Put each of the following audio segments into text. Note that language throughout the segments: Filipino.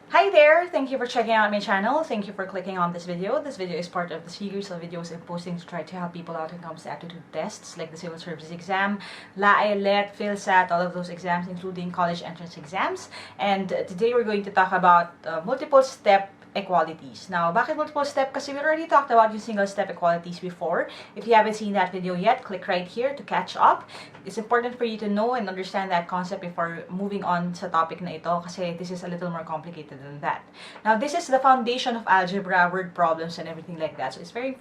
Hi there! Thank you for checking out my channel. Thank you for clicking on this video. This video is part of the series of videos I'm posting to try to help people out when it comes to aptitude tests like the civil service exam, LAELET, PhilSat, all of those exams, including college entrance exams. And today we're going to talk about multiple step equalities. Now, bakit multiple step? Kasi we already talked about yung single step equalities before. If you haven't seen that video yet, click right here to catch up. It's important for you to know and understand that concept before moving on sa topic na ito kasi this is a little more complicated than that. Now, this is the foundation of algebra, word problems, and everything like that. So, it's very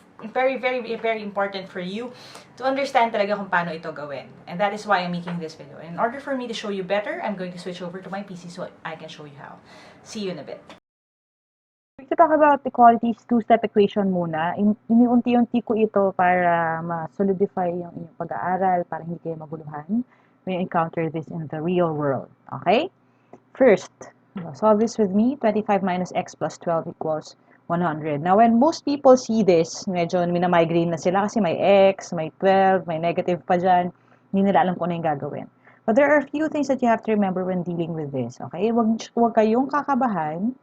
important for you to understand talaga kung paano ito gawin. And that is why I'm making this video. In order for me to show you better, I'm going to switch over to my PC so I can show you how. See you in a bit. To talk about equalities, two-step equation muna. Iniunti-unti ko ito para ma-solidify yung inyong pag-aaral, para hindi kayo maguluhan when you encounter this in the real world. Okay? First, solve this with me. 25 minus x plus 12 equals 100. Now, when most people see this, medyo minamigraine na sila kasi may x, may 12, may negative pa dyan. Hindi nila alam kung ano yung gagawin. But there are a few things that you have to remember when dealing with this. Okay? Huwag kayong kakabahan.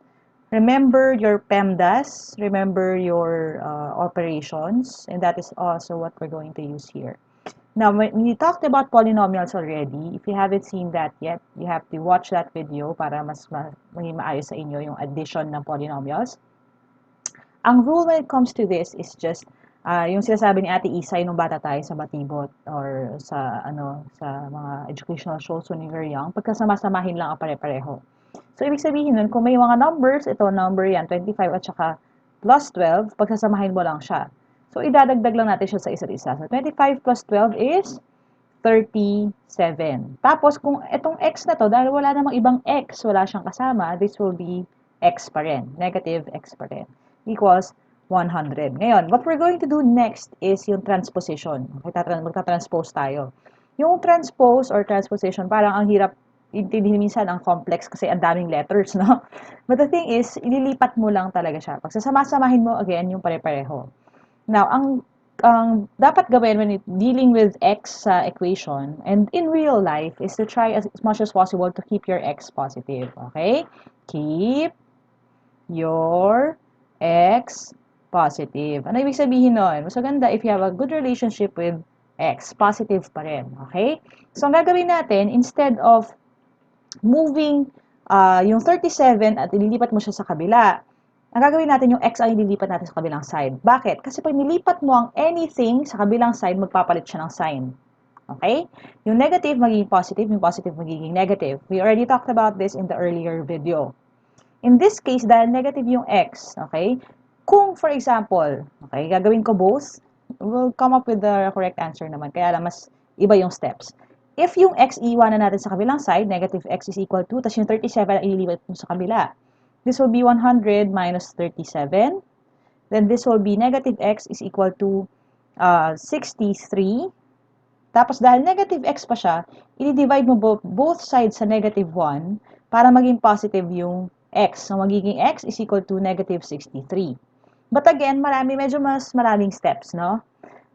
Remember your PEMDAS, remember your operations, and that is also what we're going to use here. Now, when we talked about polynomials already, if you haven't seen that yet, you have to watch that video para mas maging maayos sa inyo yung addition ng polynomials. Ang rule when it comes to this is just yung sinasabi ni Ate Isay nung bata tayo sa Batibot or sa mga educational shows when we were young, pagkasama-samahin lang ang pare-pareho. So, ibig sabihin nun, kung may mga numbers, ito number yan, 25 at saka plus 12, pagsasamahin mo lang siya. So, idadagdag lang natin siya sa isa't isa. So, 25 plus 12 is 37. Tapos, kung itong x na to, dahil wala namang ibang x, wala siyang kasama, this will be x pa rin. Negative x pa rin. Equals 100. Ngayon, what we're going to do next is yung transposition. Magta-transpose tayo. Yung transpose or transposition, parang ang hirap intindihin minsan ang complex kasi ang daming letters, no? But the thing is, ililipat mo lang talaga siya. Pagsasama-samahin mo again yung pare-pareho. Now, ang dapat gawin when dealing with x sa equation and in real life is to try as much as possible to keep your x positive. Okay? Keep your x positive. Ano ibig sabihin nun? Mas maganda if you have a good relationship with x, positive pa rin. Okay? So, ang gagawin natin, instead of moving yung 37 at ililipat mo siya sa kabila, ang gagawin natin yung x ang ililipat natin sa kabilang side. Bakit? Kasi pag nilipat mo ang anything sa kabilang side, magpapalit siya ng sign. Okay? Yung negative magiging positive, yung positive magiging negative. We already talked about this in the earlier video. In this case, dahil negative yung x, okay? Kung, for example, okay, gagawin ko both, we'll come up with the correct answer naman. Kaya lang mas iba yung steps. If yung x iwanan natin sa kabilang side, negative x is equal to, tapos yung 37 ang ililipat mo sa kabila. This will be 100 minus 37. Then this will be negative x is equal to 63. Tapos dahil negative x pa siya, i-divide mo both sides sa negative 1 para maging positive yung x. So magiging x is equal to negative 63. But again, medyo mas maraming steps, no?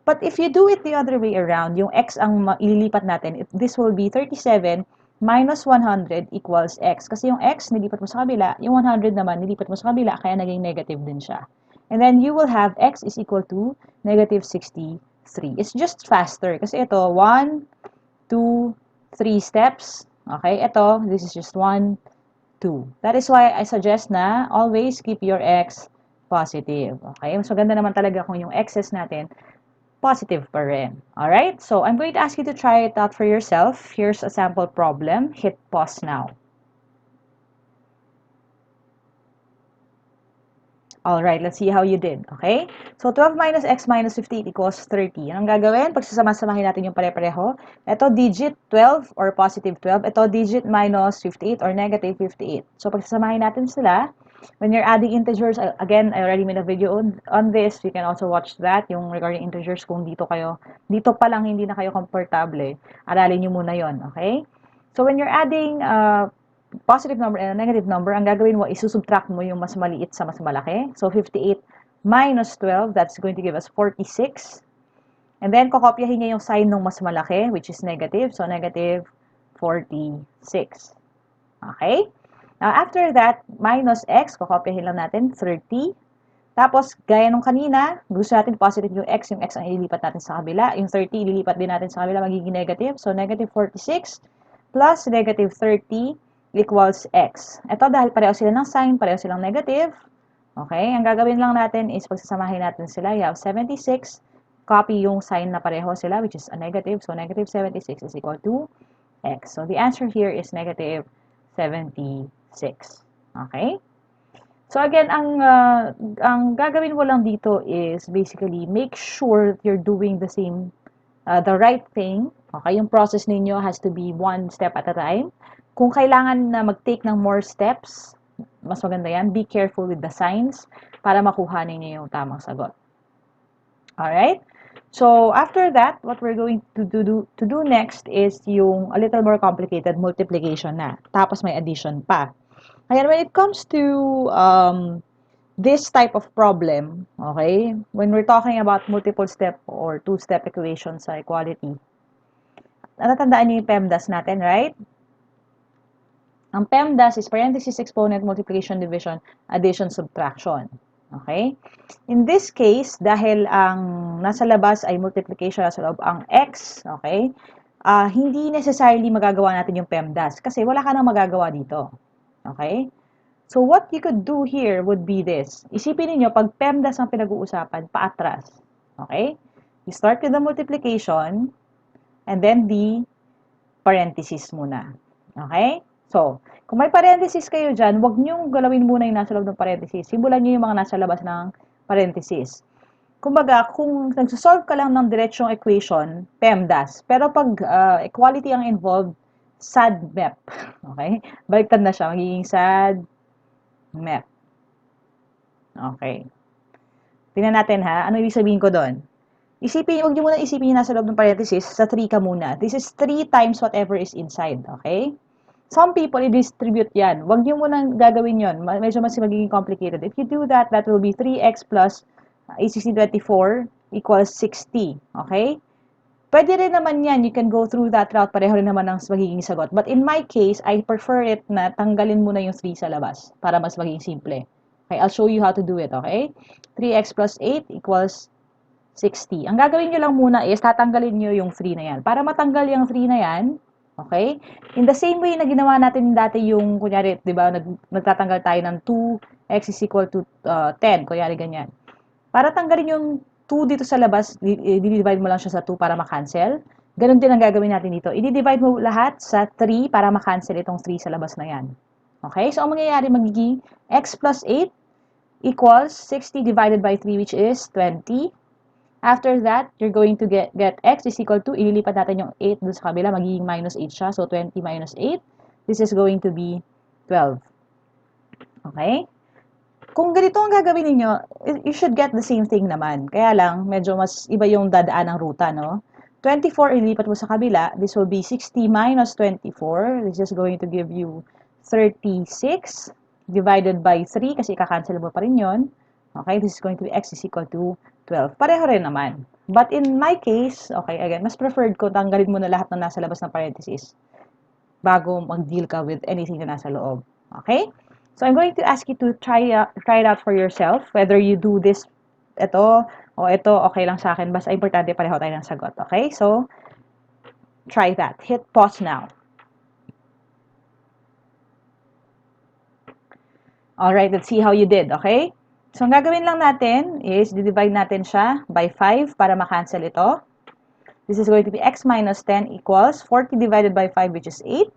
But if you do it the other way around, yung x ang ililipat natin, this will be 37 minus 100 equals x. Kasi yung x, nilipat mo sa kabila, yung 100 naman, nilipat mo sa kabila, kaya naging negative din siya. And then you will have x is equal to negative 63. It's just faster. Kasi ito, 1, 2, 3 steps. Okay, ito, this is just 1, 2. That is why I suggest na always keep your x positive. Okay, mas maganda naman talaga kung yung x's natin positive pa rin. Alright? So, I'm going to ask you to try it out for yourself. Here's a sample problem. Hit pause now. Alright, let's see how you did. Okay? So, 12 minus x minus 58 equals 30. Anong gagawin? Pagsasama-samahin natin yung pare-pareho. Ito, digit 12 or positive 12. Ito, digit minus 58 or negative 58. So, pagsasamahin natin sila, when you're adding integers, again, I already made a video on this. You can also watch that, yung regarding integers, kung dito pa lang hindi na kayo komportable, aralin nyo muna yon, okay? So, when you're adding positive number and a negative number, ang gagawin mo, isusubtract mo yung mas maliit sa mas malaki. So, 58 minus 12, that's going to give us 46. And then, kokopyahin niya yung sign ng mas malaki, which is negative. So, negative 46. Okay? Now, after that, minus x, kokopyahin lang natin, 30. Tapos, gaya nung kanina, gusto natin positive yung x ang ililipat natin sa kabila. Yung 30, ililipat din natin sa kabila, magiging negative. So, negative 46 plus negative 30 equals x. Ito, dahil pareho sila ng sign, pareho silang negative. Okay, ang gagawin lang natin is pagsasamahin natin sila. You have 76, copy yung sign na pareho sila, which is a negative. So, negative 76 is equal to x. So, the answer here is negative 76. Okay? So, again, ang gagawin mo lang dito is basically make sure that you're doing the right thing. Okay? Yung process ninyo has to be one step at a time. Kung kailangan na mag-take ng more steps, mas maganda yan. Be careful with the signs para makuha ninyo yung tamang sagot. Alright? So, after that, what we're going to do next is yung a little more complicated multiplication na. Tapos may addition pa. Kaya when it comes to this type of problem, okay, when we're talking about multiple step or two-step equations sa equality, natatandaan niyo yung PEMDAS natin, right? Ang PEMDAS is parenthesis, exponent, multiplication, division, addition, subtraction. Okay? In this case, dahil ang nasa labas ay multiplication, nasa loob ang x, okay, hindi necessarily magagawa natin yung PEMDAS kasi wala ka nang magagawa dito. Okay? So, what you could do here would be this. Isipin niyo pag PEMDAS ang pinag-uusapan, paatras. Okay? You start with the multiplication and then the parenthesis muna. Okay? So, kung may parenthesis kayo dyan, huwag niyong galawin muna yung nasa loob ng parenthesis. Simulan niyo yung mga nasa labas ng parenthesis. Kumbaga, kung nagsosolve ka lang ng diretsyong equation, PEMDAS. Pero pag equality ang involved, SADMEP. Okay? Baliktad na siya. Magiging SADMEP. Okay. Tingnan natin ha. Ano ibig sabihin ko doon? Huwag niyo muna isipin yung nasa loob ng parenthesis. Sa 3 ka muna. This is 3 times whatever is inside. Okay? Some people, i-distribute yan. Huwag niyo muna gagawin yon. Medyo mas magiging complicated. If you do that, that will be 3x plus 86024 equals 60. Okay? Pwede rin naman yan. You can go through that route. Pareho rin naman ang magiging sagot. But in my case, I prefer it na tanggalin muna yung 3 sa labas para mas maging simple. Okay? I'll show you how to do it. Okay? 3x plus 8 equals 60. Ang gagawin nyo lang muna is tatanggalin nyo yung 3 na yan. Para matanggal yung 3 na yan, okay? In the same way na ginawa natin dati yung, kunyari, di ba, nagtatanggal tayo ng 2x is equal to 10, kunyari ganyan. Para tanggalin yung 2 dito sa labas, i-divide mo lang siya sa 2 para makancel. Ganon din ang gagawin natin dito. I-divide mo lahat sa 3 para makancel itong 3 sa labas na yan. Okay? So, ang mangyayari magiging x plus 8 equals 60 divided by 3, which is 20. After that, you're going to get x is equal to, ililipat natin yung 8 dun sa kabila, magiging minus 8 siya. So, 20 minus 8, this is going to be 12. Okay? Kung ganito ang gagawin ninyo, you should get the same thing naman. Kaya lang, medyo mas iba yung dadaan ng ruta, no? 24, ililipat mo sa kabila, this will be 60 minus 24. This is going to give you 36 divided by 3, kasi kakancel mo pa rin yun. Okay, this is going to be x is equal to 12. Pareho rin naman. But in my case, okay, again, mas preferred ko tanggalin mo na lahat ng nasa labas ng parenthesis bago mag-deal ka with anything na nasa loob. Okay? So, I'm going to ask you to try it out for yourself, whether you do this, ito, o ito, okay lang sa akin. Basta importante, pareho tayo ng sagot. Okay? So, try that. Hit pause now. Alright, let's see how you did. Okay? So, ang gagawin lang natin is, divide natin siya by 5 para makancel ito. This is going to be x minus 10 equals 40 divided by 5, which is 8.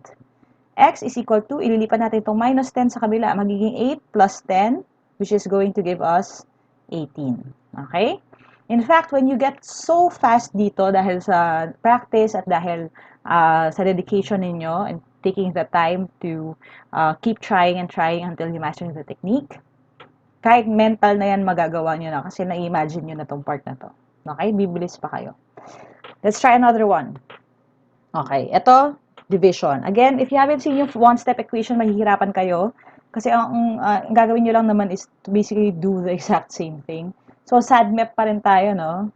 X is equal to, ililipat natin itong minus 10 sa kabila, magiging 8 plus 10, which is going to give us 18. Okay? In fact, when you get so fast dito, dahil sa practice at dahil sa dedication ninyo and taking the time to keep trying and trying until you master the technique, kahit mental na yan, magagawa nyo na kasi na-imagine nyo na tong part na to. Okay? Bibilis pa kayo. Let's try another one. Okay. Ito, division. Again, if you haven't seen yung one-step equation, mahihirapan kayo. Kasi ang gagawin nyo lang naman is to basically do the exact same thing. So, SADMEP pa rin tayo, no?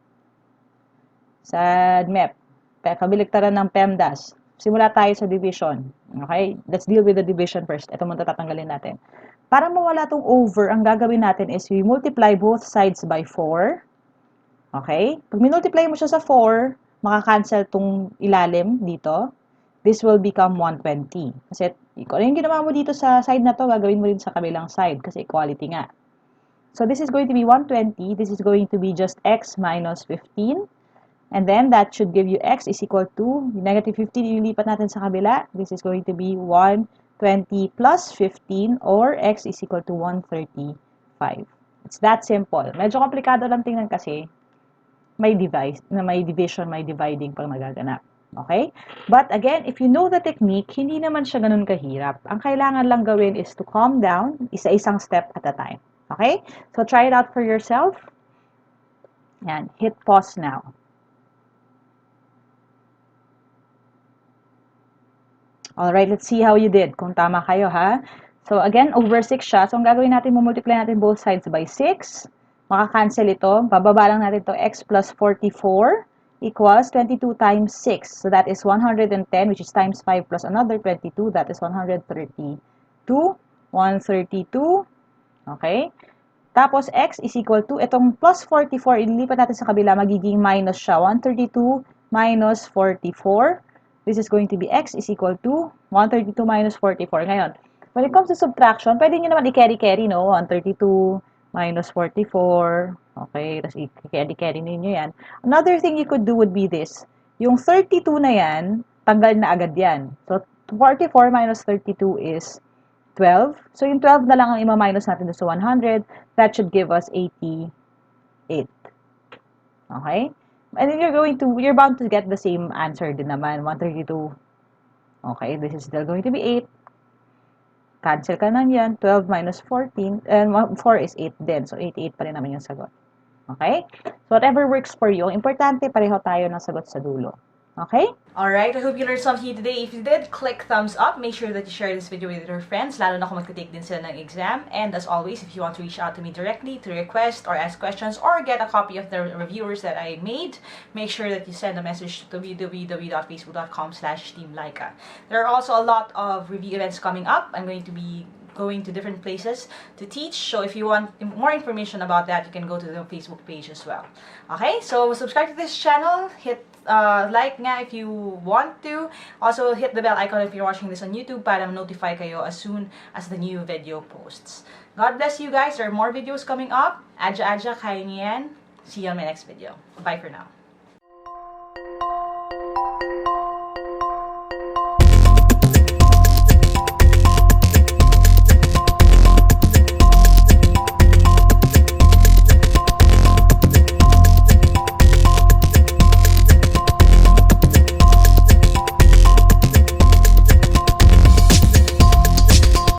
SADMEP. Kabaliktaran ng PEMDAS. simula tayo sa division. Okay? Let's deal with the division first. Ito muna tatanggalin natin. Para mawala tong over, ang gagawin natin is we multiply both sides by 4. Okay? Pag minultiply mo siya sa 4, makakancel tong ilalim dito. This will become 120. Kasi kung ano yung ginawa mo dito sa side na to, gagawin mo rin sa kabilang side kasi equality nga. So this is going to be 120. This is going to be just x minus 15. And then that should give you x is equal to, negative 15, ililipat natin sa kabila. This is going to be 120 plus 15 or x is equal to 135. It's that simple. Medyo komplikado lang tingnan kasi may division, may dividing pang nagaganap. Okay? But again, if you know the technique, hindi naman siya ganun kahirap. Ang kailangan lang gawin is to calm down, isa-isang step at a time. Okay? So try it out for yourself. And hit pause now. Alright, let's see how you did. Kung tama kayo, ha? So again, over 6 siya. So ang gagawin natin, multiply natin both sides by 6. Maka-cancel ito. Bababa lang natin to x plus 44 equals 22 times 6. So that is 110, which is times 5 plus another 22. That is 132. 132. Okay? Tapos, x is equal to, itong plus 44, ililipat natin sa kabila, magiging minus siya. 132 minus 44. This is going to be x is equal to 132 minus 44. Ngayon, when it comes to subtraction, pwede nyo naman i-carry-carry, no? 132 minus 44. Okay, tapos i-carry-carry ninyo yan. Another thing you could do would be this. Yung 32 na yan, tanggal na agad yan. So, 44 minus 32 is 12. So, yung 12 na lang ang ima-minus natin sa 100. That should give us 88. Okay? And then you're bound to get the same answer din naman, 132. Okay, this is still going to be 8. Cancel ka na yan, 12 minus 14, and 4 is 8 din. So, 88 pa rin naman yung sagot. Okay? So, whatever works for you, importante pareho tayo ng sagot sa dulo. Okay? Alright, I hope you learned something today. If you did, click thumbs up. Make sure that you share this video with your friends, lalo na kung magta-take din sila ng exam. And as always, if you want to reach out to me directly to request or ask questions or get a copy of the reviewers that I made, make sure that you send a message to www.facebook.com/teamlaika. There are also a lot of review events coming up. I'm going to be going to different places to teach. So if you want more information about that, you can go to the Facebook page as well. Okay, so subscribe to this channel, hit like nga if you want to. Also, hit the bell icon if you're watching this on YouTube para notify kayo as soon as the new video posts. God bless you guys. There are more videos coming up. Adja, kaya niyan. See you on my next video. Bye for now.